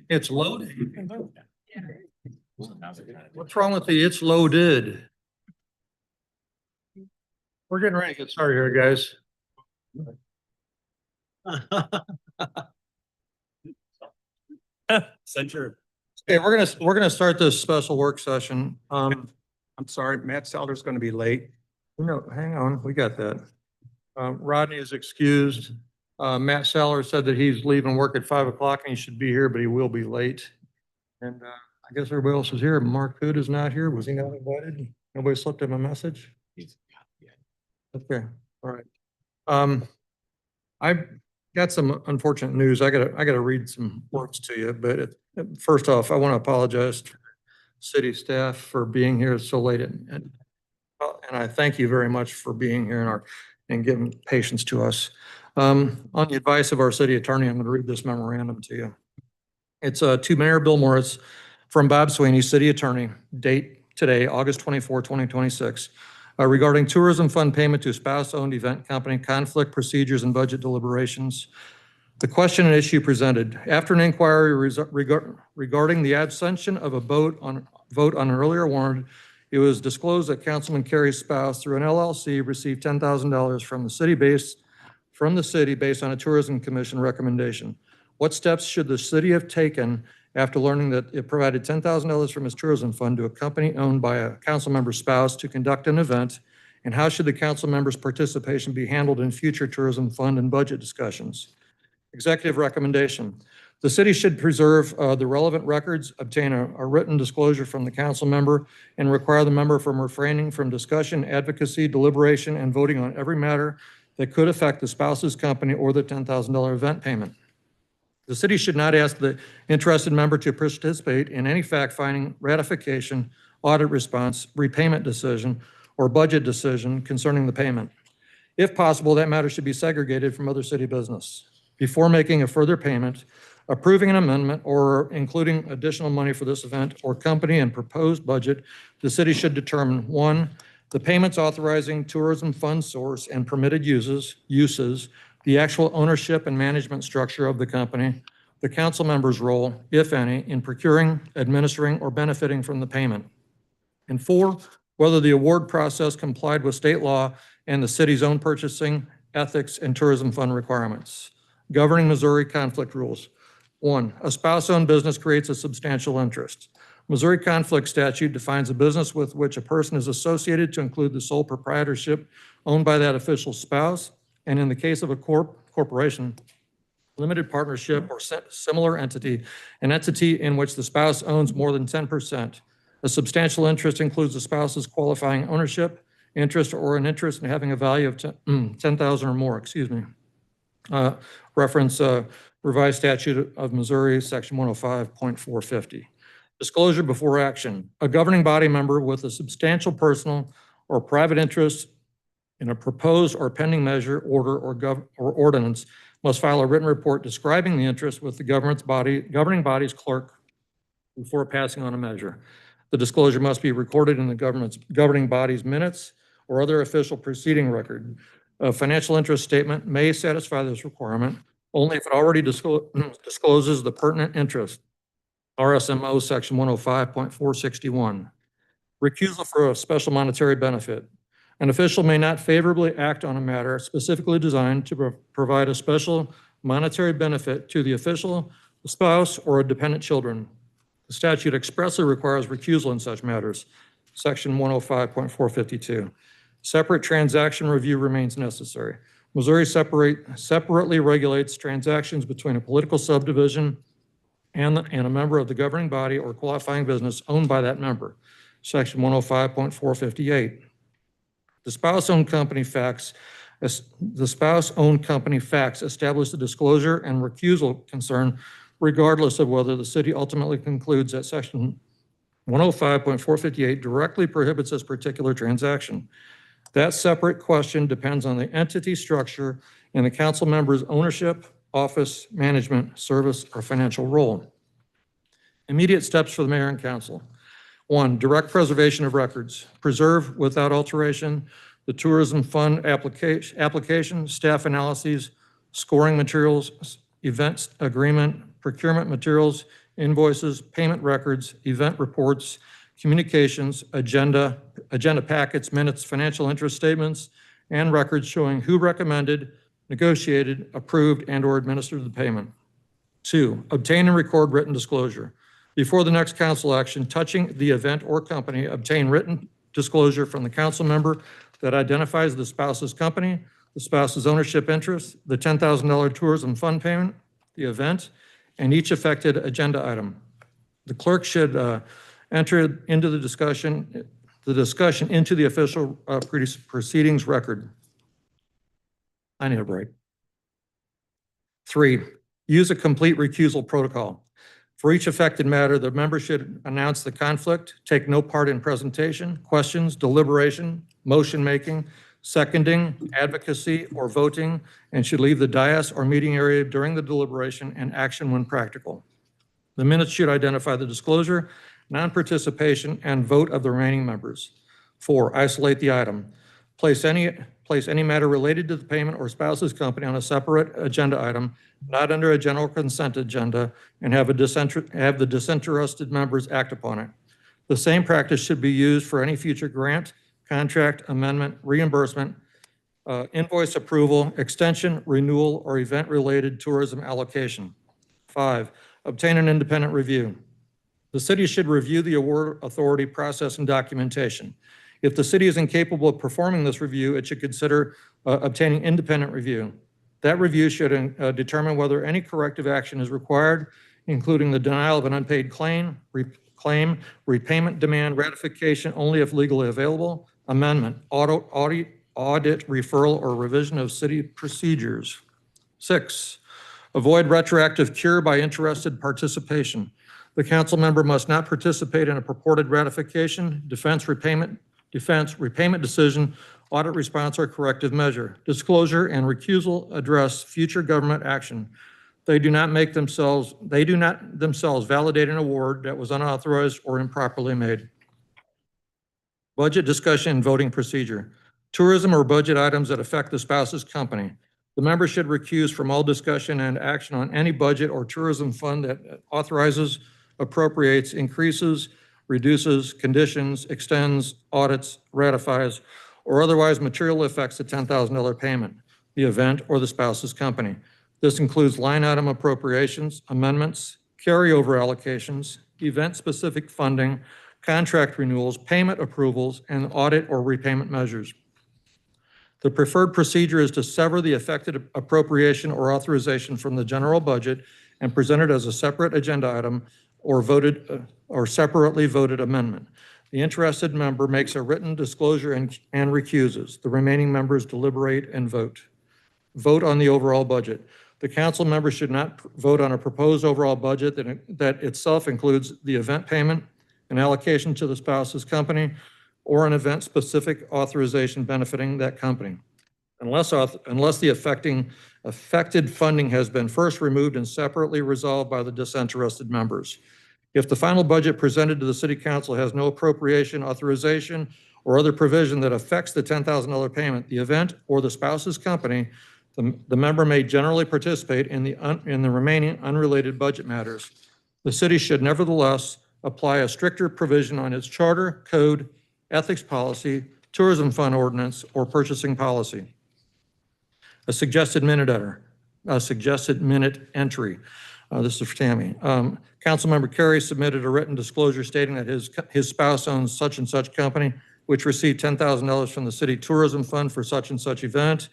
It's loaded. What's wrong with the it's loaded? We're getting ready to get started here, guys. Censure. Okay, we're gonna start this special work session. I'm sorry, Matt Selder's going to be late. No, hang on, we got that. Rodney is excused. Matt Seller said that he's leaving work at 5 o'clock and he should be here, but he will be late. And I guess everybody else is here. Mark Hood is not here. Was he not invited? Nobody slipped him a message? Okay, all right. I've got some unfortunate news. I gotta read some words to you, but first off, I want to apologize to city staff for being here so late and I thank you very much for being here and giving patience to us. On the advice of our city attorney, I'm going to read this memorandum to you. It's to Mayor Bill Morris from Bob Sweeney, city attorney, date today, August 24, 2026, regarding tourism fund payment to spouse-owned event company, conflict procedures and budget deliberations. The question and issue presented. After an inquiry regarding the abstention of a vote on an earlier warrant, it was disclosed that Councilman Kerry's spouse, through an LLC, received $10,000 from the city based on a tourism commission recommendation. What steps should the city have taken after learning that it provided $10,000 from its tourism fund to a company owned by a council member's spouse to conduct an event? And how should the council member's participation be handled in future tourism fund and budget discussions? Executive recommendation. The city should preserve the relevant records, obtain a written disclosure from the council member, and require the member from refraining from discussion, advocacy, deliberation, and voting on every matter that could affect the spouse's company or the $10,000 event payment. The city should not ask the interested member to participate in any fact-finding, ratification, audit response, repayment decision, or budget decision concerning the payment. If possible, that matter should be segregated from other city business. Before making a further payment, approving an amendment, or including additional money for this event or company and proposed budget, the city should determine, 1, the payments authorizing tourism fund source and permitted uses, the actual ownership and management structure of the company, the council member's role, if any, in procuring, administering, or benefiting from the payment. And 4, whether the award process complied with state law and the city's own purchasing, ethics, and tourism fund requirements. Governing Missouri conflict rules. 1, a spouse-owned business creates a substantial interest. Missouri conflict statute defines a business with which a person is associated to include the sole proprietorship owned by that official spouse, and in the case of a corporation, limited partnership or similar entity, an entity in which the spouse owns more than 10%. A substantial interest includes the spouse's qualifying ownership, interest, or an interest in having a value of 10,000 or more, reference revised statute of Missouri, section 105.450. Disclosure before action. A governing body member with a substantial personal or private interest in a proposed or pending measure, order, or ordinance must file a written report describing the interest with the governing body's clerk before passing on a measure. The disclosure must be recorded in the governing body's minutes or other official proceeding record. A financial interest statement may satisfy this requirement only if it already discloses the pertinent interest. RSMO section 105.461. Recusal for a special monetary benefit. An official may not favorably act on a matter specifically designed to provide a special monetary benefit to the official, the spouse, or dependent children. The statute expressly requires recusal in such matters. Section 105.452. Separate transaction review remains necessary. Missouri separately regulates transactions between a political subdivision and a member of the governing body or qualifying business owned by that member. Section 105.458. The spouse-owned company facts establish the disclosure and recusal concern regardless of whether the city ultimately concludes that section 105.458 directly prohibits this particular transaction. That separate question depends on the entity structure and the council member's ownership, office, management, service, or financial role. Immediate steps for the mayor and council. 1, direct preservation of records. Preserve without alteration the tourism fund application, staff analyses, scoring materials, events agreement, procurement materials, invoices, payment records, event reports, communications, agenda packets, minutes, financial interest statements, and records showing who recommended, negotiated, approved, and/or administered the payment. 2, obtain and record written disclosure. Before the next council action touching the event or company, obtain written disclosure from the council member that identifies the spouse's company, the spouse's ownership interest, the $10,000 tourism fund payment, the event, and each affected agenda item. The clerk should enter into the discussion into the official proceedings record. I need a break. 3, use a complete recusal protocol. For each affected matter, the member should announce the conflict, take no part in presentation, questions, deliberation, motion-making, seconding, advocacy, or voting, and should leave the dais or meeting area during the deliberation and action when practical. The minutes should identify the disclosure, non-participation, and vote of the remaining members. 4, isolate the item. Place any matter related to the payment or spouse's company on a separate agenda item, not under a general consent agenda, and have the disinterested members act upon it. The same practice should be used for any future grant, contract, amendment, reimbursement, invoice approval, extension, renewal, or event-related tourism allocation. 5, obtain an independent review. The city should review the award authority process and documentation. If the city is incapable of performing this review, it should consider obtaining independent review. That review should determine whether any corrective action is required, including the denial of an unpaid claim, repayment demand, ratification only if legally available, amendment, audit, referral, or revision of city procedures. 6, avoid retroactive cure by interested participation. The council member must not participate in a purported ratification, repayment decision, audit response, or corrective measure. Disclosure and recusal address future government action. They do not themselves validate an award that was unauthorized or improperly made. Budget discussion and voting procedure. Tourism or budget items that affect the spouse's company. The member should recuse from all discussion and action on any budget or tourism fund that authorizes, appropriates, increases, reduces, conditions, extends, audits, ratifies, or otherwise materially affects the $10,000 payment, the event, or the spouse's company. This includes line item appropriations, amendments, carryover allocations, event-specific funding, contract renewals, payment approvals, and audit or repayment measures. The preferred procedure is to sever the affected appropriation or authorization from the general budget and present it as a separate agenda item or separately voted amendment. The interested member makes a written disclosure and recuses. The remaining members deliberate and vote. Vote on the overall budget. The council member should not vote on a proposed overall budget that itself includes the event payment, an allocation to the spouse's company, or an event-specific authorization benefiting that company, unless the affected funding has been first removed and separately resolved by the disinterested members. If the final budget presented to the city council has no appropriation, authorization, or other provision that affects the $10,000 payment, the event, or the spouse's company, the member may generally participate in the remaining unrelated budget matters. The city should nevertheless apply a stricter provision on its charter, code, ethics policy, tourism fund ordinance, or purchasing policy. A suggested minute entry. This is for Tammy. Councilmember Carey submitted a written disclosure stating that his spouse owns such and such company, which received $10,000 from the city tourism fund for such and such event.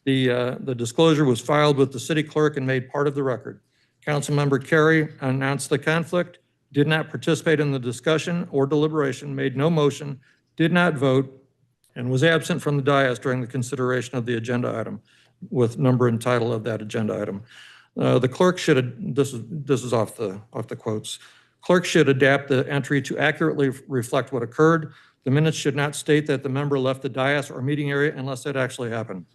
The disclosure was filed with the city clerk and made part of the record. Councilmember Carey announced the conflict, did not participate in the discussion or deliberation, made no motion, did not vote, and was absent from the dais during the consideration of the agenda item with number and title of that agenda item. The clerk should, this is off the quotes. Clerk should adapt the entry to accurately reflect what occurred. The minutes should not state that the member left the dais or meeting area unless that actually happened.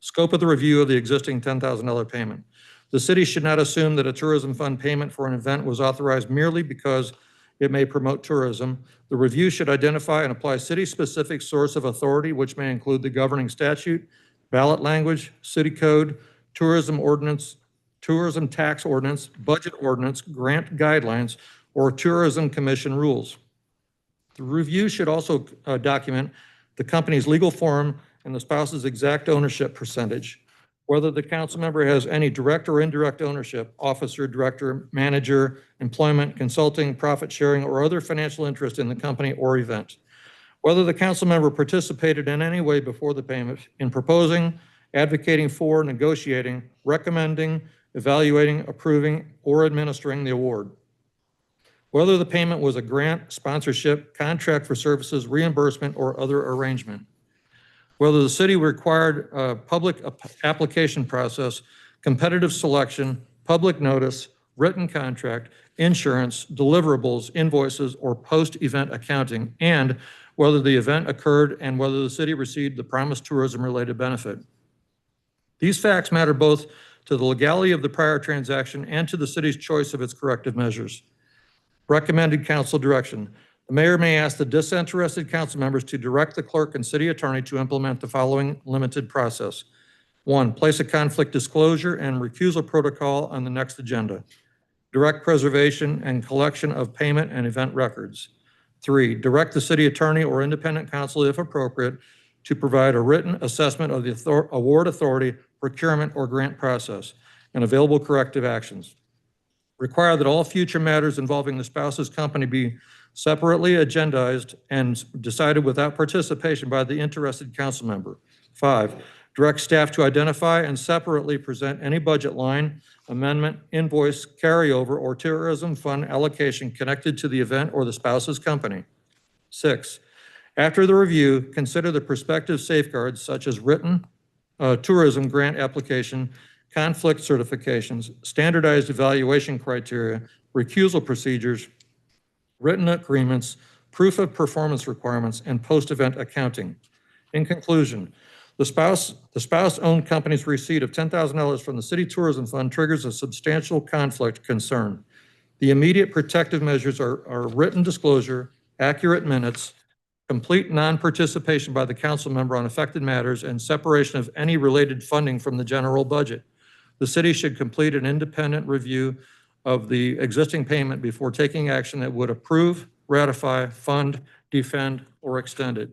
Scope of the review of the existing $10,000 payment. The city should not assume that a tourism fund payment for an event was authorized merely because it may promote tourism. The review should identify and apply city-specific source of authority, which may include the governing statute, ballot language, city code, tourism ordinance, tourism tax ordinance, budget ordinance, grant guidelines, or tourism commission rules. The review should also document the company's legal form and the spouse's exact ownership percentage, whether the council member has any direct or indirect ownership, officer, director, manager, employment, consulting, profit sharing, or other financial interest in the company or event. Whether the council member participated in any way before the payment in proposing, advocating for, negotiating, recommending, evaluating, approving, or administering the award. Whether the payment was a grant, sponsorship, contract for services, reimbursement, or other arrangement. Whether the city required a public application process, competitive selection, public notice, written contract, insurance, deliverables, invoices, or post-event accounting, and whether the event occurred and whether the city received the promised tourism-related benefit. These facts matter both to the legality of the prior transaction and to the city's choice of its corrective measures. Recommended council direction. The mayor may ask the disinterested council members to direct the clerk and city attorney to implement the following limited process. 1, place a conflict disclosure and recusal protocol on the next agenda. Direct preservation and collection of payment and event records. 3, direct the city attorney or independent counsel, if appropriate, to provide a written assessment of the award authority, procurement, or grant process and available corrective actions. Require that all future matters involving the spouse's company be separately agendized and decided without participation by the interested council member. 5, direct staff to identify and separately present any budget line, amendment, invoice, carryover, or tourism fund allocation connected to the event or the spouse's company. 6, after the review, consider the prospective safeguards such as written tourism grant application, conflict certifications, standardized evaluation criteria, recusal procedures, written agreements, proof of performance requirements, and post-event accounting. In conclusion, the spouse-owned company's receipt of $10,000 from the City Tourism Fund triggers a substantial conflict concern. The immediate protective measures are written disclosure, accurate minutes, complete non-participation by the council member on affected matters, and separation of any related funding from the general budget. The city should complete an independent review of the existing payment before taking action that would approve, ratify, fund, defend, or extend it.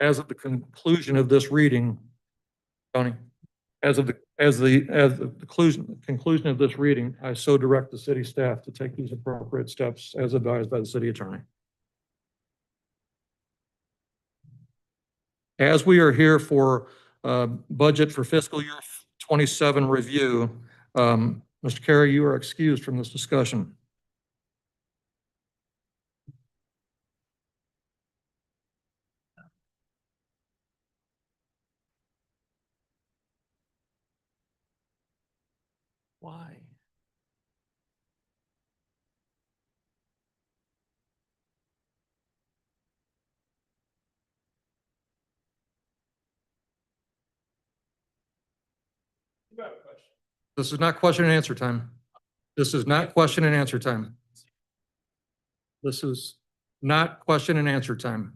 As of the conclusion of this reading, Tony, as the conclusion of this reading, I so direct the city staff to take these appropriate steps as advised by the city attorney. As we are here for budget for fiscal year 27 review, Mr. Carey, you are excused from this discussion. Why? This is not question and answer time. This is not question and answer time. This is not question and answer time.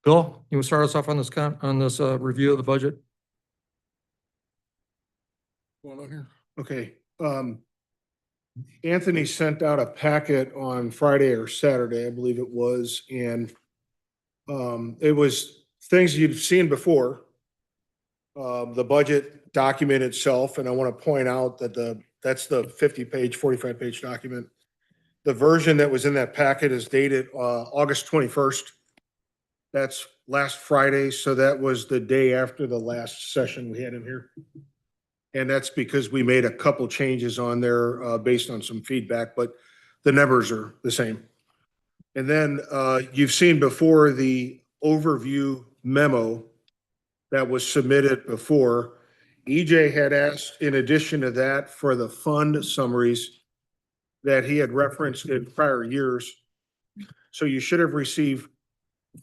Bill, you want to start us off on this review of the budget? Okay, Anthony sent out a packet on Friday or Saturday, I believe it was, and it was things you've seen before. The budget document itself, and I want to point out that that's the 50-page, 45-page document. The version that was in that packet is dated August 21st. That's last Friday, so that was the day after the last session we had in here. And that's because we made a couple changes on there based on some feedback, but the numbers are the same. And then you've seen before the overview memo that was submitted before. EJ had asked, in addition to that, for the fund summaries that he had referenced in prior years. So you should have received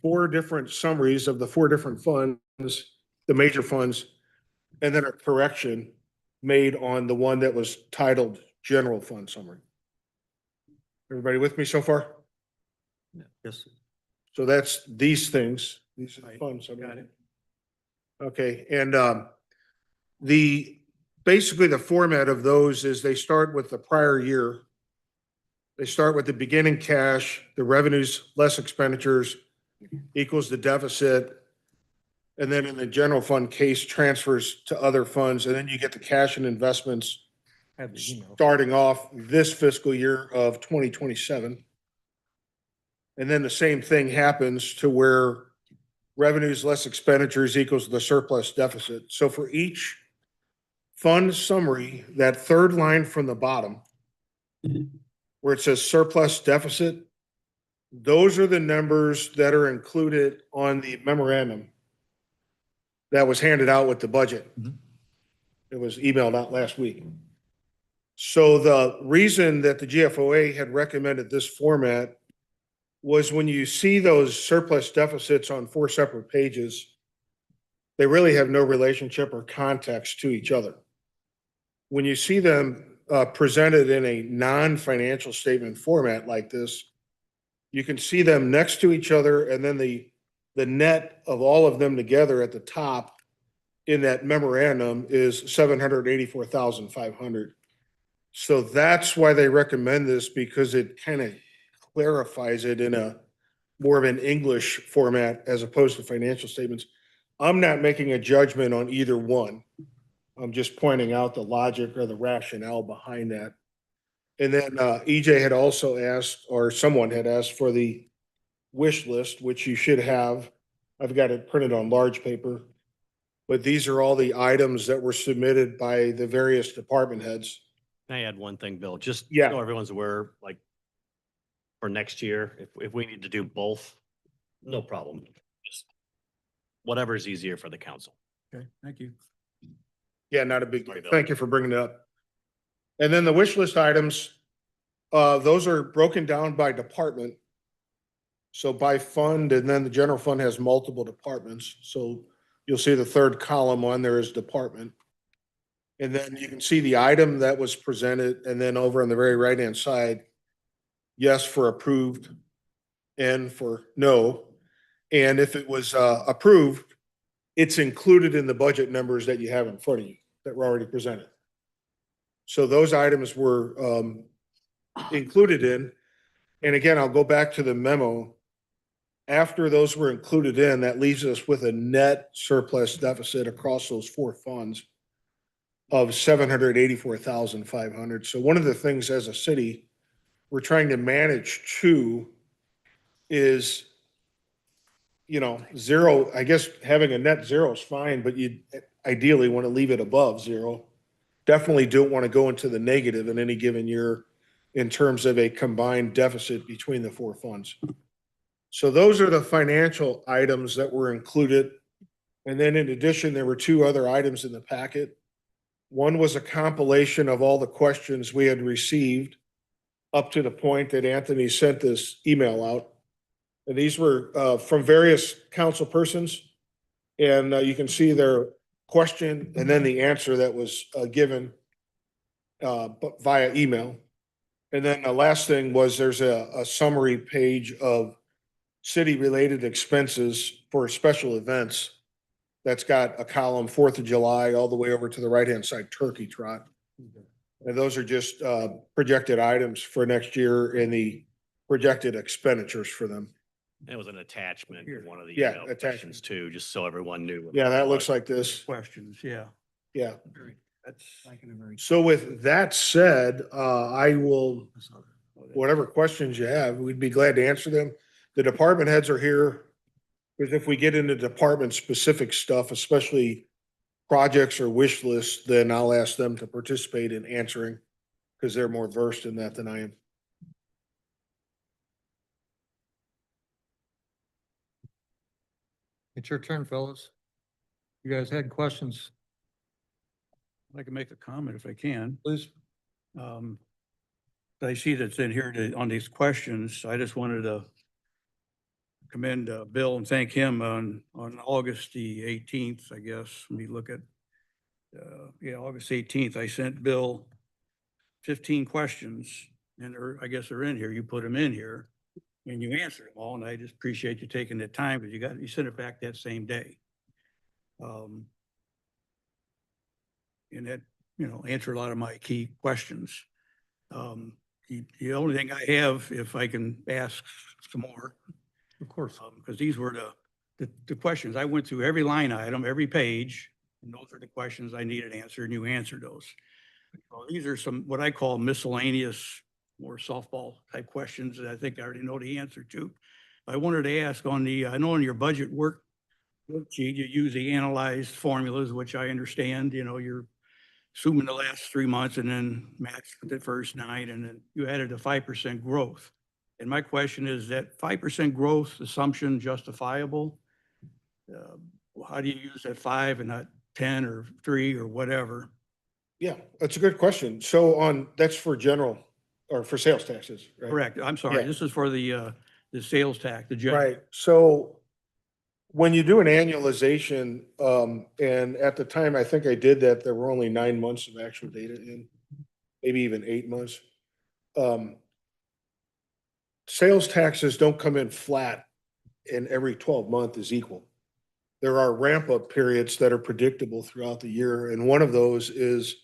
4 different summaries of the 4 different funds, the major funds, and then a correction made on the one that was titled General Fund Summary. Everybody with me so far? Yes. So that's these things. These are the Right. funds. Got it. Okay, and basically the format of those is they start with the prior year. They start with the beginning cash, the revenues less expenditures equals the deficit. And then in the general fund case transfers to other funds, and then you get the cash and investments Have the email. starting off this fiscal year of 2027. And then the same thing happens to where revenues less expenditures equals the surplus deficit. So for each fund summary, that third line from the bottom, where it says surplus deficit, those are the numbers that are included on the memorandum that was handed out with the budget. Mhm. It was emailed out last week. So the reason that the GFOA had recommended this format was when you see those surplus deficits on 4 separate pages, they really have no relationship or context to each other. When you see them presented in a non-financial statement format like this, you can see them next to each other, and then the net of all of them together at the top in that memorandum is 784,500. So that's why they recommend this, because it kind of clarifies it in a more of an English format as opposed to financial statements. I'm not making a judgment on either one. I'm just pointing out the logic or the rationale behind that. And then EJ had also asked, or someone had asked for the wish list, which you should have. I've got it printed on large paper. But these are all the items that were submitted by the various department heads. Can I add one thing, Bill? Just Yeah. so everyone's aware, like for next year, if we need to do both, no problem. Just whatever is easier for the council. Okay, thank you. Yeah, not a big deal. Sorry, Bill. Thank you for bringing it up. And then the wish list items, those are broken down by department. So by fund, and then the general fund has multiple departments. So you'll see the third column on there is department. And then you can see the item that was presented, and then over on the very right-hand side, yes for approved, N for no. And if it was approved, it's included in the budget numbers that you have in front of you that were already presented. So those items were included in. And again, I'll go back to the memo. After those were included in, that leaves us with a net surplus deficit across those 4 funds of 784,500. So one of the things as a city we're trying to manage to is, zero. I guess having a net zero is fine, but you ideally want to leave it above zero. Definitely don't want to go into the negative in any given year in terms of a combined deficit between the 4 funds. So those are the financial items that were included. And then in addition, there were 2 other items in the packet. One was a compilation of all the questions we had received up to the point that Anthony sent this email out. And these were from various council persons. And you can see their question and then the answer that was given via email. And then the last thing was there's a summary page of city-related expenses for special events. That's got a column 4th of July all the way over to the right-hand side, Turkey Trot. And those are just projected items for next year and the projected expenditures for them. It was an attachment in one of the Yeah, email attachment. questions too, just so everyone knew. what Yeah, it that was. looks like this. Questions, yeah. Yeah. That's. So with that said, I will, whatever questions you have, we'd be glad to answer them. The department heads are here. Because if we get into department-specific stuff, especially projects or wish lists, then I'll ask them to participate in answering because they're more versed in that than I am. It's your turn, fellas. You guys had questions, I can make a comment if I can. please? I see that's in here on these questions. I just wanted to commend Bill and thank him on August the 18th, I guess. Let me look at, August 18th, I sent Bill 15 questions and I guess they're in here. You put them in here. and you answered them all, and I just appreciate you taking the time, because you sent it back that same day. And that, answered a lot of my key questions. The only thing I have, if I can ask some more, Of course. because these were the questions. I went through every line item, every page, and those are the questions I needed answered, and you answered those. So these are some, what I call miscellaneous, more softball type questions that I think I already know the answer to. I wanted to ask on I know in your budget worksheet, you use the analyzed formulas, which I understand, you're assuming the last 3 months and then match the first 9, and then you added a 5% growth. And my question is, that 5% growth assumption justifiable? How do you use that 5 and not 10 or 3 or whatever? Yeah, that's a good question. So that's for general or for sales taxes, right? Correct. I'm sorry. Yeah. This is for the sales tax, the general. Right. So when you do an annualization, and at the time, I think I did that, there were only 9 months of actual data in, maybe even 8 months. Sales taxes don't come in flat and every 12 month is equal. There are ramp up periods that are predictable throughout the year. And one of those is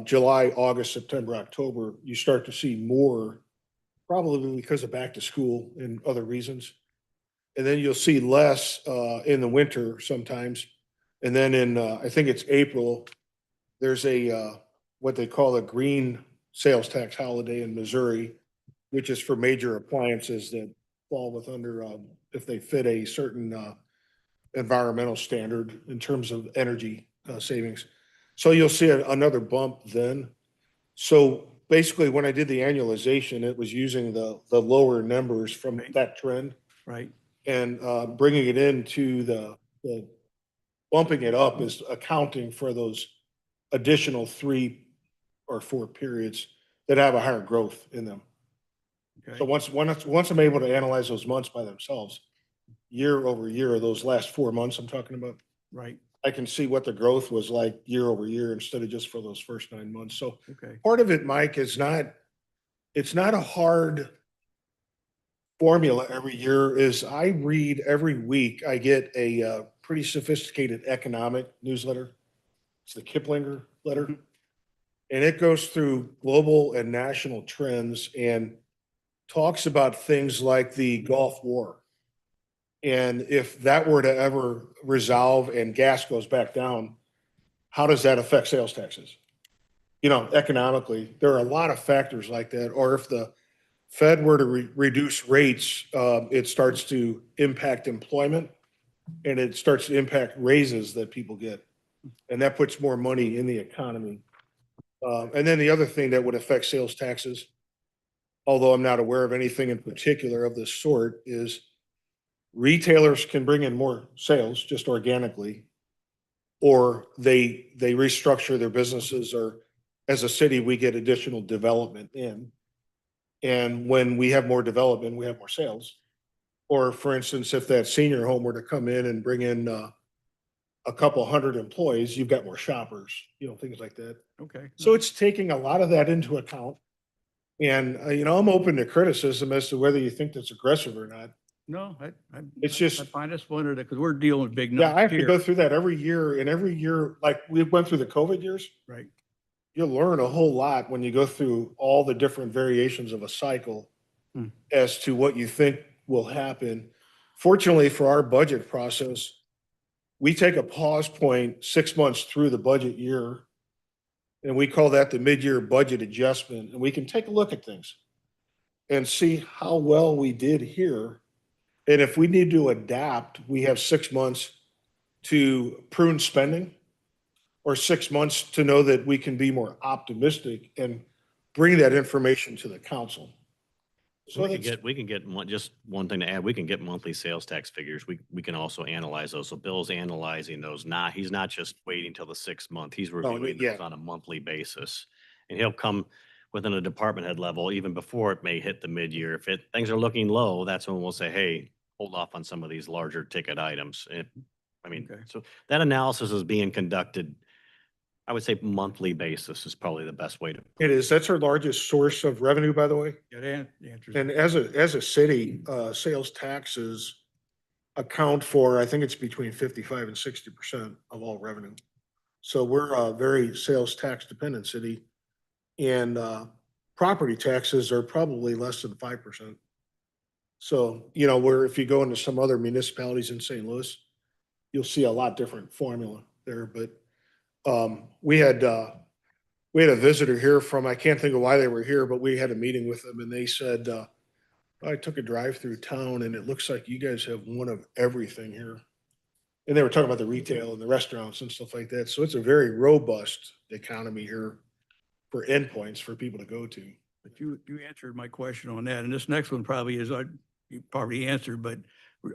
July, August, September, October. You start to see more, probably because of back to school and other reasons. And then you'll see less in the winter sometimes. And then I think it's April, there's what they call a green sales tax holiday in Missouri, which is for major appliances that fall under if they fit a certain environmental standard in terms of energy savings. So you'll see another bump then. So basically, when I did the annualization, it was using the lower numbers from that trend Right. and bringing it into the bumping it up is accounting for those additional 3 or 4 periods that have a higher growth in them. So Okay. once I'm able to analyze those months by themselves, year over year, those last 4 months I'm talking about, Right. I can see what the growth was like year over year instead of just for those first 9 months. So Okay. part of it, Mike, it's not a hard formula every year. Is I read every week, I get a pretty sophisticated economic newsletter. It's the Kiplinger letter. Mhm. And it goes through global and national trends and talks about things like the Gulf War. And if that were to ever resolve and gas goes back down, how does that affect sales taxes? Economically, there are a lot of factors like that. Or if the Fed were to reduce rates, it starts to impact employment and it starts to impact raises that people get. And that puts more money in the economy. And then the other thing that would affect sales taxes, although I'm not aware of anything in particular of this sort, is retailers can bring in more sales just organically, or they restructure their businesses, or as a city, we get additional development in. And when we have more development, we have more sales. Or for instance, if that senior home were to come in and bring in a couple hundred employees, you've got more shoppers, things like that. Okay. So it's taking a lot of that into account. And, I'm open to criticism as to whether you think that's aggressive or not. No, It's just, I find us wondering because we're dealing with big yeah, numbers I have to go here. through that every year. And every year, like we went through the COVID years, Right. you'll learn a whole lot when you go through all the different variations of a cycle Hmm. as to what you think will happen. Fortunately for our budget process, we take a pause point 6 months through the budget year, and we call that the mid-year budget adjustment. And we can take a look at things and see how well we did here. And if we need to adapt, we have 6 months to prune spending, or 6 months to know that we can be more optimistic and bring that information to the council. So We can get just one thing to add, we can get monthly sales tax figures. We can also analyze those. So Bill's analyzing those. He's not just waiting till the 6th month. He's reviewing yeah. those on a monthly basis. And he'll come within a department head level, even before it may hit the mid-year. If things are looking low, that's when we'll say, hey, hold off on some of these larger ticket items. Okay. So that analysis is being conducted I would say monthly basis is probably the best way to. It is. That's our largest source of revenue, by the way. Yeah, the answer is. And as a city, sales taxes account for, I think it's between 55 and 60% of all revenue. So we're a very sales tax dependent city. And property taxes are probably less than 5%. So, you know, where if you go into some other municipalities in St. Louis, you'll see a lot different formula there. But we had a visitor here from, I can't think of why they were here, but we had a meeting with them and they said, I took a drive through town and it looks like you guys have one of everything here. And they were talking about the retail and the restaurants and stuff like that. So it's a very robust economy here for endpoints for people to go to. But you answered my question on that. And this next one probably is, you probably answered, but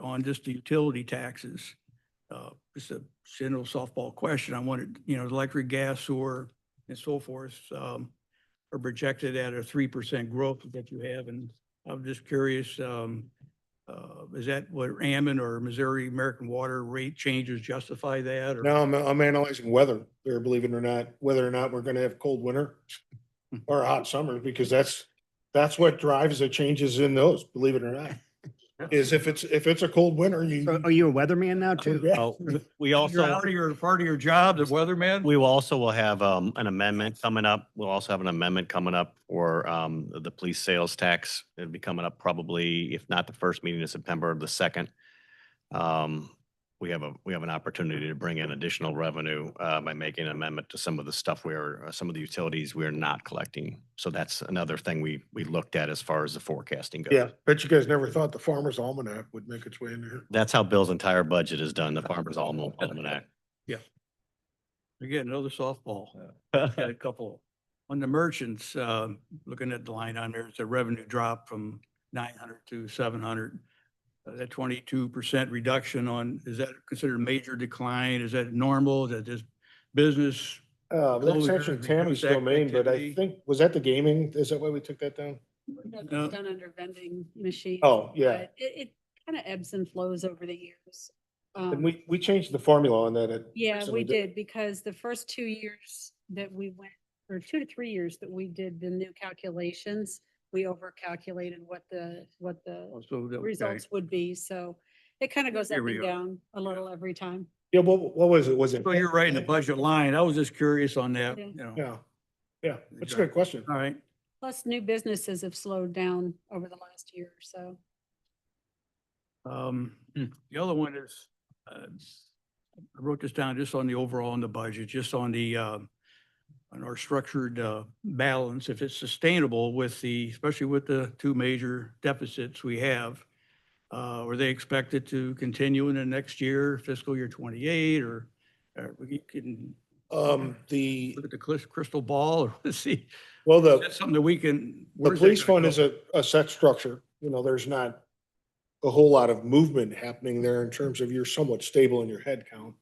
on just the utility taxes. Just a general softball question. I wanted, you know, electric, gas, sewer and so forth, are projected at a 3% growth that you have. And I'm just curious, is that what Ammon or Missouri American Water rate changes justify that? Or Now I'm analyzing weather there, believe it or not, whether or not we're gonna have a cold winter or a hot summer, because that's what drives the changes in those, believe it or not. Is if it's a cold winter, So are you a weatherman now too? Yeah. Oh, we You're also. out of your, part of your job, the weatherman? We will also will have an amendment coming up. We'll also have an amendment coming up for the police sales tax. It'll be coming up probably, if not the first meeting in September, the second. We have an opportunity to bring in additional revenue by making an amendment to some of the stuff some of the utilities we're not collecting. So that's another thing we looked at as far as the forecasting goes. Yeah, bet you guys never thought the Farmer's Almanac would make its way in here. That's how Bill's entire budget is done, the Farmer's Almanac. Again, another softball. Got a couple. On the merchants, looking at the line on there, it's a revenue drop from 900 to 700. That 22% reduction on, is that considered a major decline? Is that normal? Is that just business? That's Closure, actually Tammy's reduced domain, but I activity. think, was that the gaming? Is that why we took that down? That's No. done under vending machines. Oh, yeah. but It kind of ebbs and flows over the years. And we changed the formula on that. Yeah, recently, we did, because the first 2 years that we went, or 2 to 3 years that we did the new calculations, we overcalculated what the So that- okay. results would be. So it kind of goes Here up we and are. down a little every time. Yeah, what was it? Was it? So you're right in the budget line. I was just curious on that, Yeah. you know. Yeah, yeah, that's a good question. All right. Plus, new businesses have slowed down over the last year or so. The other one is, I wrote this down just on the overall on the budget, just on the, on our structured, balance, if it's sustainable with the, especially with the two major deficits we have. Are they expected to continue in the next year, fiscal year 28, or we can The, look at the crystal ball or see, well, is that something that we can? the where's that police gonna fund is go? a set structure. You know, there's not a whole lot of movement happening there in terms of you're somewhat stable in your head count.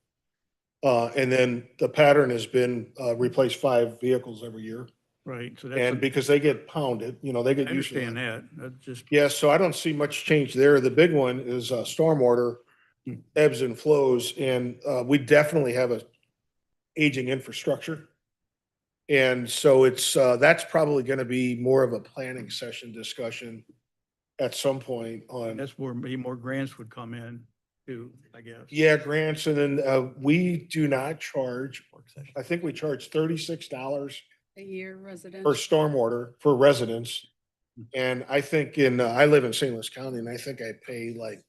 And then the pattern has been, replace 5 vehicles every year. Right, so that's, And because they get pounded, you know, they I get used to understand that. that. That's just, Yeah, so I don't see much change there. The big one is stormwater Hmm. ebbs and flows, and we definitely have a aging infrastructure. And so it's that's probably going to be more of a planning session discussion at some point on, that's where maybe more grants would come in too, I guess. yeah, grants. And then we do not charge, I think we charge $36 A year for residential. stormwater for residents. And I think I live in St. Louis County, and I think I pay like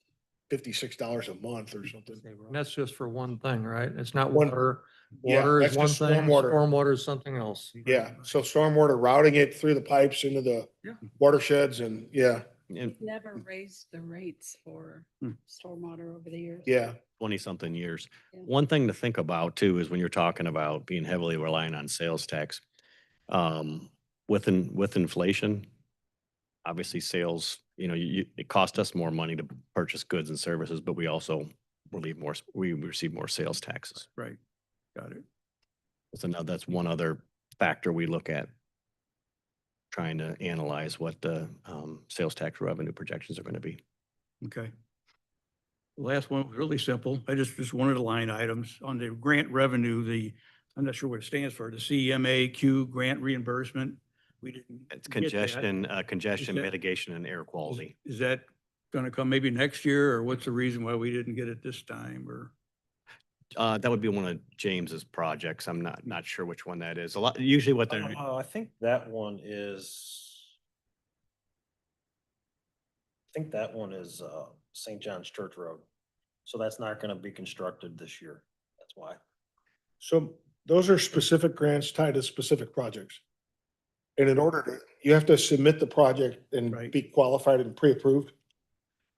$56 a month or something. And that's just for one thing, right? It's not One- water. Yeah, Water is that's one just thing, stormwater. stormwater is something else. Yeah, so stormwater routing it through the pipes into the Yeah. watersheds and, yeah, In Never raised the rates for Hmm. stormwater over the years. yeah. 20-something years. Yeah. One thing to think about too is when you're talking about being heavily reliant on sales tax, with inflation, obviously sales, you know, it costs us more money to purchase goods and services, but we also we receive more sales taxes. Right, got it. That's one other factor we look at trying to analyze what the sales tax revenue projections are going to be. Okay. The last one was really simple. I just wanted the line items on the grant revenue, the I'm not sure what it stands for, the CMAQ grant reimbursement. We didn't. It's get that. congestion that- mitigation and air quality. Is that going to come maybe next year, or what's the reason why we didn't get it this time, or? That would be one of James's projects. I'm not sure which one that is. A lot, usually what they're, I think that one is. I think that one is St. John's Church Road. So that's not gonna be constructed this year. That's why. So those are specific grants tied to specific projects. And in order to, you have to submit the project and Right. be qualified and pre-approved.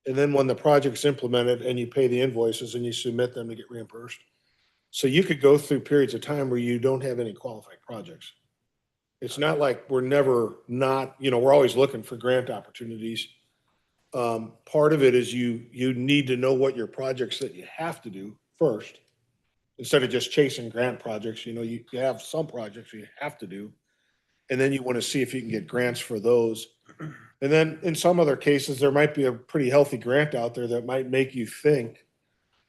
And then when the project's implemented and you pay the invoices and you submit them to get reimbursed. So you could go through periods of time where you don't have any qualified projects. It's not like we're never not, we're always looking for grant opportunities. Part of it is you need to know what your projects that you have to do first. Instead of just chasing grant projects, you have some projects you have to do. And then you want to see if you can get grants for those. And then in some other cases, there might be a pretty healthy grant out there that might make you think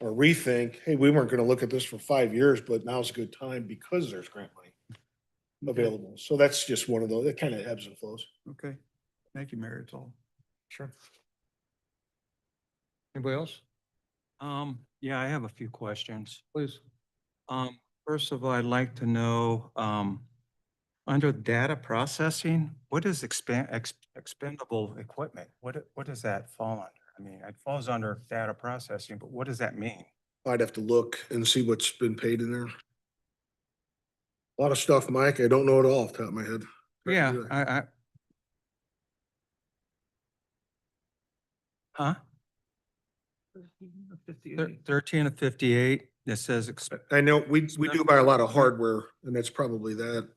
or rethink, hey, we weren't going to look at this for 5 years, but now's a good time because there's grant money available. So that's just one of those, it kind of ebbs and flows. Okay, thank you, Mayor, it's all. Sure. Anybody else? Yeah, I have a few questions. Please. First of all, I'd like to know, under data processing, what is expendable equipment? What does that fall under? I mean, it falls under data processing, but what does that mean? I'd have to look and see what's been paid in there. A lot of stuff, Mike, I don't know it all off the top of my head. Yeah, I. Huh? 13 of 58, it says, I know we do buy a lot of hardware and that's probably that.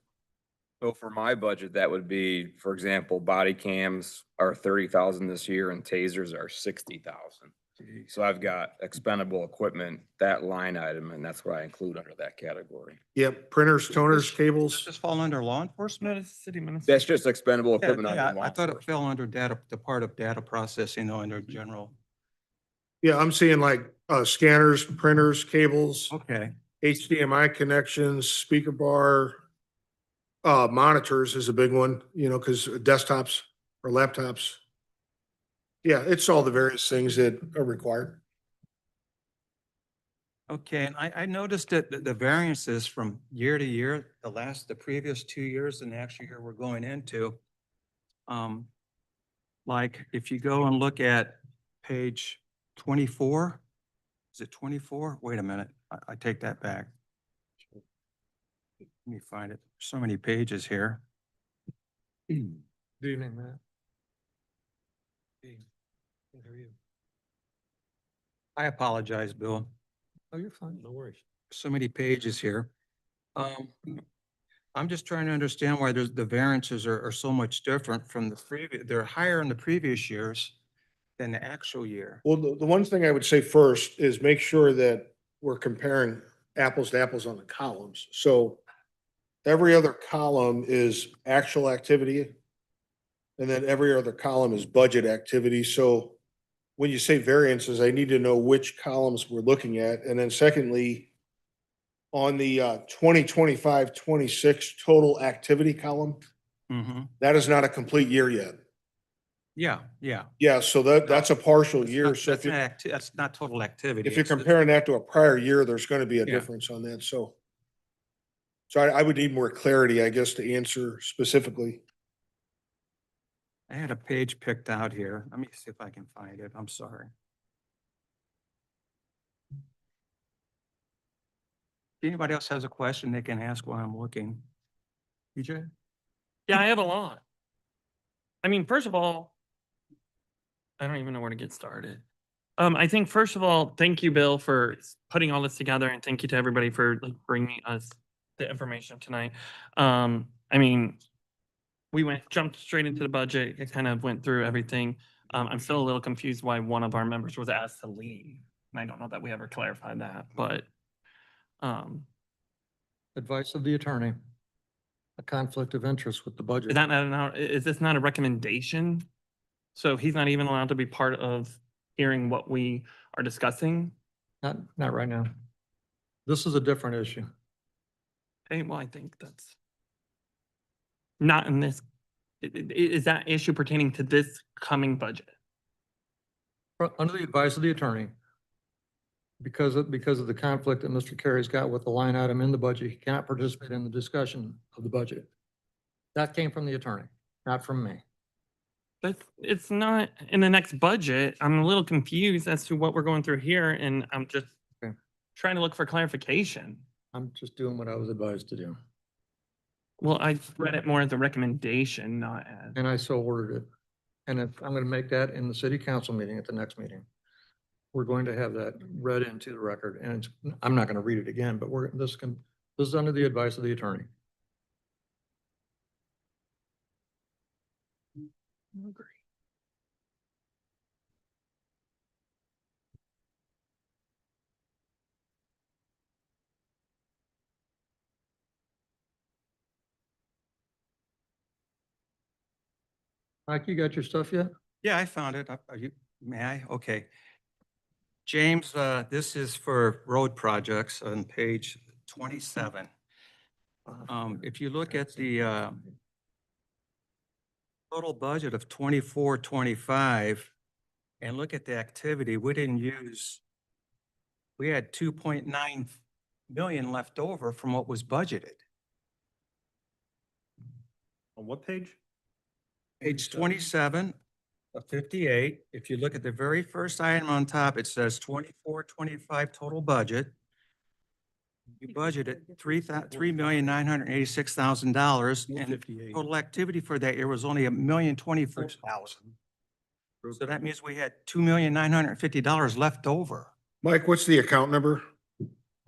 So for my budget, that would be, for example, body cams are 30,000 this year and tasers are 60,000. So I've got expendable equipment, that line item, and that's what I include under that category. Yep, printers, toners, cables. does this fall under law enforcement? That's just expendable Yeah, equipment. yeah, under law I thought it enforcement. fell under data, the part of data processing though, under general. Yeah, I'm seeing like scanners, printers, cables, Okay, HDMI connections, speaker bar. Monitors is a big one, because desktops or laptops. Yeah, it's all the various things that are required. okay, and I noticed that the variances from year to year, the previous 2 years and the actual year we're going into. Like if you go and look at page 24, is it 24? Wait a minute, I take that back. Let me find it. So many pages here. Good evening, Matt. Hey, how are you? I apologize, Bill. Oh, you're fine. No worries. So many pages here. I'm just trying to understand why the variances are so much different from the previous, they're higher in the previous years than the actual year. Well, the one thing I would say first is make sure that we're comparing apples to apples on the columns. So every other column is actual activity. And then every other column is budget activity. So when you say variances, I need to know which columns we're looking at. And then secondly, on the 2025-26 total activity column, Mm-hmm. that is not a complete year yet. Yeah, yeah. Yeah, so that's a partial That's year. not- So That's that's not total activity. if you're It's- comparing that to a prior year, there's going to be a Yeah. difference on that. So I would need more clarity, I guess, to answer specifically. I had a page picked out here. Let me see if I can find it. I'm sorry. If anybody else has a question, they can ask while I'm looking. EJ? Yeah, I have a lot. I mean, first of all, I don't even know where to get started. I think first of all, thank you, Bill, for putting all this together, and thank you to everybody for like bringing us the information tonight. I mean, we jumped straight into the budget. It kind of went through everything. I'm still a little confused why one of our members was asked to leave, and I don't know that we ever clarified that, but Advice of the attorney. A conflict of interest with the budget. is this not a recommendation? So he's not even allowed to be part of hearing what we are discussing? Not right now. This is a different issue. Okay, well, I think that's not in this, is that issue pertaining to this coming budget? Under the advice of the attorney, because of the conflict that Mr. Carey's got with the line item in the budget, he cannot participate in the discussion of the budget. That came from the attorney, not from me. But it's not in the next budget. I'm a little confused as to what we're going through here, and I'm just Okay. trying to look for clarification. I'm just doing what I was advised to do, Well, I read it more as a recommendation, not as. and I so ordered it. And if I'm going to make that in the city council meeting at the next meeting, we're going to have that read into the record, and I'm not going to read it again, but this is under the advice of the attorney. Agree. Mike, you got your stuff yet? Yeah, I found it. Are you, may I? Okay. James, this is for road projects on page 27. If you look at the total budget of 24, 25 and look at the activity, we had 2.9 million left over from what was budgeted. On what page? Page 27 of 58, if you look at the very first item on top, it says 24, 25 total budget. You budgeted $3,986,000 and total activity for that year was only $1,024,000. So that means we had $2,950 left over. Mike, what's the account number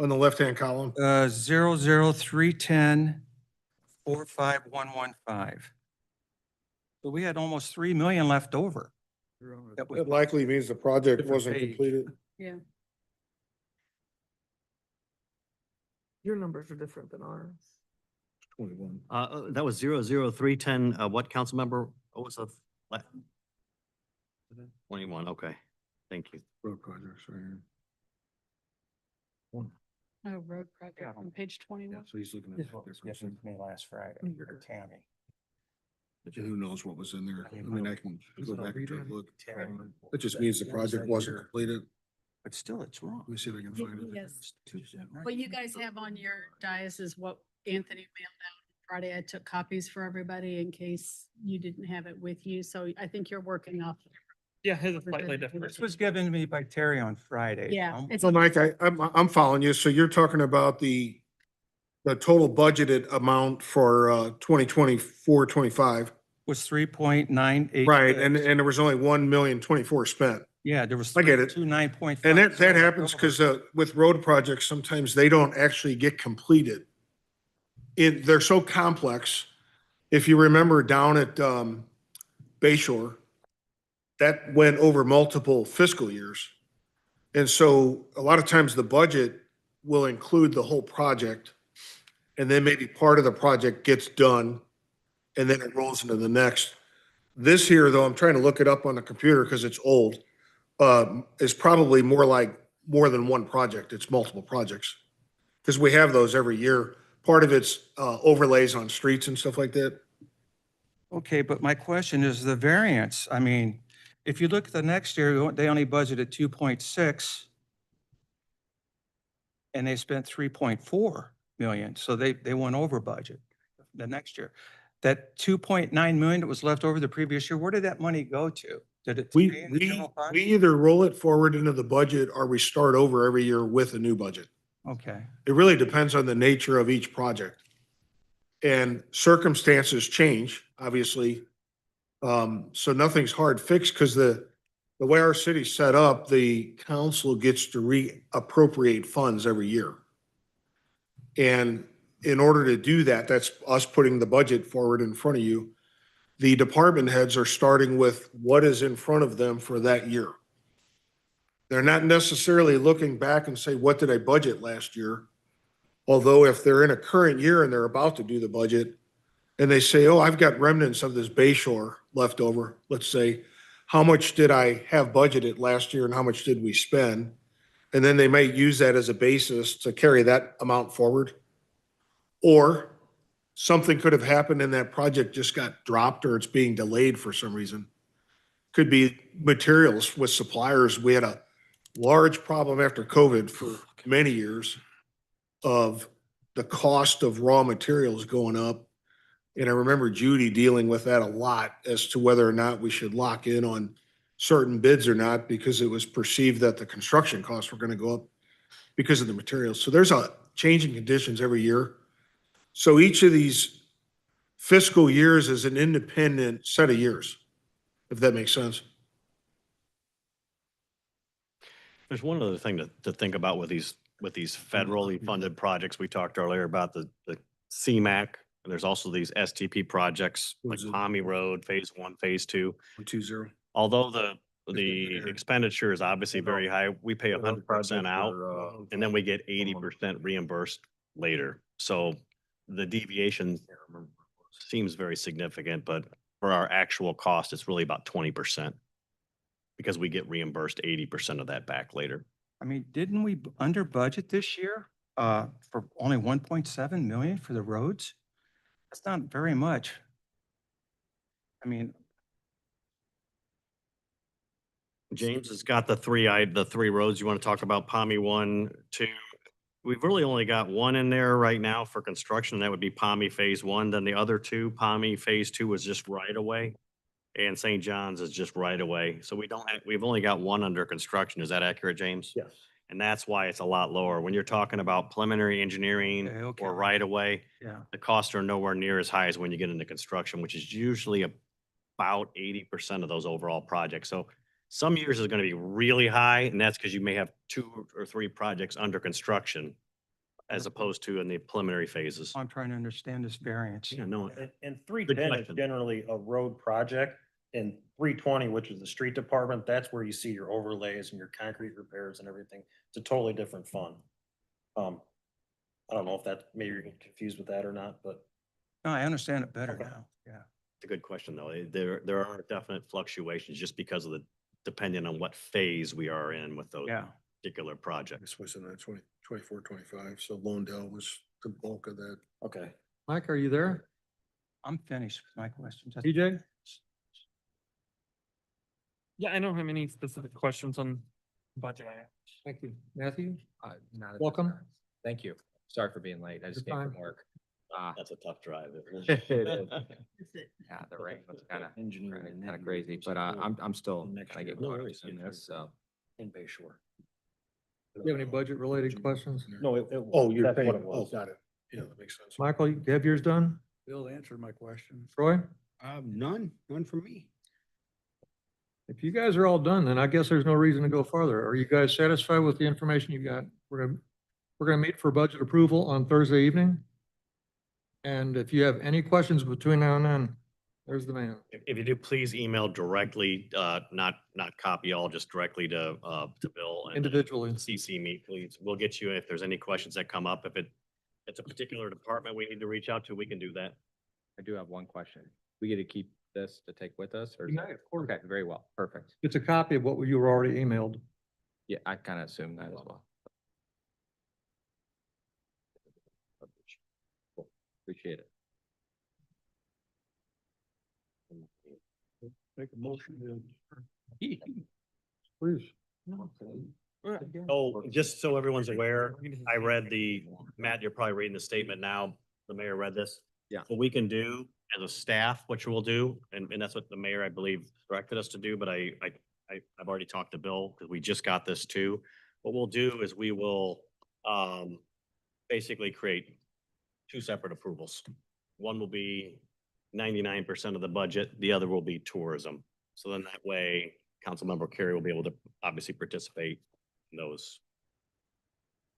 on the left-hand column? 00310-45115. So we had almost 3 million left over. That was It likely means the project Different wasn't page. completed. Yeah. Your numbers are different than ours. 21. That was 00310, what council member? What was the? 21, okay. Thank you. Road projects, right? Oh, road project on page 21. So he's looking This is what was given to me last Friday, or Tammy. Who knows what was in there? I mean, I can go back and take a look. Tammy. It just means the project wasn't completed. But still, it's wrong. Let me see if I can find it. Yes. What you guys have on your dais is what Anthony mailed out Friday. I took copies for everybody in case you didn't have it with you. So I think you're working off. Yeah, his is slightly different. This was given to me by Terry on Friday. Yeah, it's- So Mike, I'm following you. So you're talking about the total budgeted amount for 2024, 25. Was 3.98. Right, and there was only 1,024,000 spent. Yeah, there was. I get it. 9.5. And that happens because with road projects, sometimes they don't actually get completed. They're so complex. If you remember down at Bay Shore, that went over multiple fiscal years. And so a lot of times the budget will include the whole project. And then maybe part of the project gets done and then it rolls into the next. This here, though, I'm trying to look it up on the computer because it's old, is probably more than one project. It's multiple projects. Because we have those every year. Part of it's overlays on streets and stuff like that. Okay, but my question is the variance. I mean, if you look at the next year, they only budgeted 2.6 and they spent 3.4 million. So they went over budget the next year. That 2.9 million that was left over the previous year, where did that money go to? Did it We, stay in the we, general fund? we either roll it forward into the budget or we start over every year with a new budget. Okay, It really depends on the nature of each project. And circumstances change, obviously. So nothing's hard fixed because the way our city's set up, the council gets to reappropriate funds every year. And in order to do that, that's us putting the budget forward in front of you. The department heads are starting with what is in front of them for that year. They're not necessarily looking back and say, what did I budget last year? Although if they're in a current year and they're about to do the budget and they say, oh, I've got remnants of this Bay Shore left over, let's say, how much did I have budgeted last year and how much did we spend? And then they might use that as a basis to carry that amount forward. Or something could have happened and that project just got dropped or it's being delayed for some reason. Could be materials with suppliers. We had a large problem after COVID for many years of the cost of raw materials going up. And I remember Judy dealing with that a lot as to whether or not we should lock in on certain bids or not, because it was perceived that the construction costs were gonna go up because of the materials. So there's a change in conditions every year. So each of these fiscal years is an independent set of years, if that makes sense. There's one other thing to think about with these federally funded projects. We talked earlier about the CMAQ. And there's also these STP projects like Who's it? Pommy Road, Phase 1, Phase 2. 2-0. Although the expenditure is obviously very high, we pay Those 100% projects out are, and then we get 80% reimbursed later. So the deviation seems very significant, but for our actual cost, it's really about 20% because we get reimbursed 80% of that back later. I mean, didn't we under budget this year for only 1.7 million for the roads? That's not very much. I mean, James has got the three roads. You want to talk about Pommy 1, 2? We've really only got one in there right now for construction. That would be Pommy Phase 1. Then the other two, Pommy Phase 2 was just right away. And St. John's is just right away. So we've only got one under construction. Is that accurate, James? yes. And that's why it's a lot lower. When you're talking about preliminary engineering Okay. or right away, yeah. the costs are nowhere near as high as when you get into construction, which is usually about 80% of those overall projects. So some years is going to be really high, and that's because you may have 2 or 3 projects under construction as opposed to in the preliminary phases. I'm trying to understand this variance. Yeah, no, And 310 is question. generally a road project, and 320, which is the street department, that's where you see your overlays and your concrete repairs and everything. It's a totally different fund. I don't know if that, maybe you're getting confused with that or not, but No, I understand it better Okay. now. Yeah. it's a good question, though. There are definite fluctuations just because of depending on what phase we are in with those Yeah. particular projects. This was in the 24, 25, so Londell was the bulk of that. okay. Mike, are you there? I'm finished with my questions. TJ? Yeah, I don't have any specific questions on budget items. Thank you. Matthew? Not at this Welcome. time. Thank you. Sorry for being late. I just You're came from fine. work. That's a tough drive. isn't It it? is. Is it? Yeah, the rain was kind of Engineering. crazy, but I'm still Next trying to get year. caught up worries. in this, so. In Bay Shore. Do you have any budget related questions? No, Oh, you're that's paying, what it oh, was. got it. Yeah, that makes sense. Michael, you have yours done? Bill answered my question. Troy? None from me. If you guys are all done, then I guess there's no reason to go farther. Are you guys satisfied with the information you got? We're gonna meet for budget approval on Thursday evening. And if you have any questions between now and then, there's the man. If you do, please email directly, not copy all, just directly to Bill. and Individually. CC me, please. We'll get you if there's any questions that come up. If it's a particular department we need to reach out to, we can do that. I do have one question. We get to keep this to take with us or? You may, of course. Okay, very well. Perfect. It's a copy of what you were already emailed. Yeah, I kind of assumed that as well. Cool. Appreciate it. Make a motion to. Please. Oh, just so everyone's aware, I read Matt, you're probably reading the statement now. The mayor read this. Yeah. What we can do as a staff, what you will do, and that's what the mayor, I believe, directed us to do, but I've already talked to Bill because we just got this too. What we'll do is we will basically create 2 separate approvals. One will be 99% of the budget, the other will be tourism. So then that way, Councilmember Carey will be able to obviously participate in those.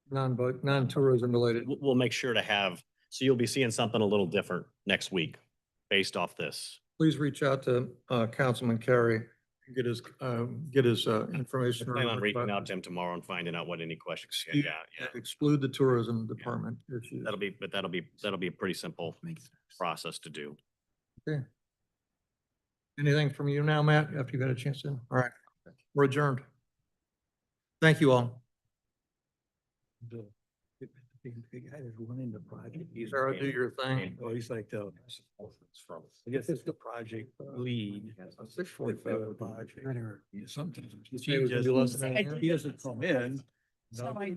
Non-tourism related. We'll make sure to have, so you'll be seeing something a little different next week based off this. Please reach out to Councilman Carey, get his information. Plan on reaching out to him tomorrow and finding out what any questions. Yeah, yeah. Exclude the tourism department issues. That'll be a pretty simple process to do. Okay. Anything from you now, Matt, after you got a chance to? All right, we're adjourned. Thank you all. The guy that's running the project. He's Sarah, do your thing. Oh, he's like the, I guess it's the project lead. For the project. Sometimes. Say it was gonna be less than an hour? He doesn't come in. So I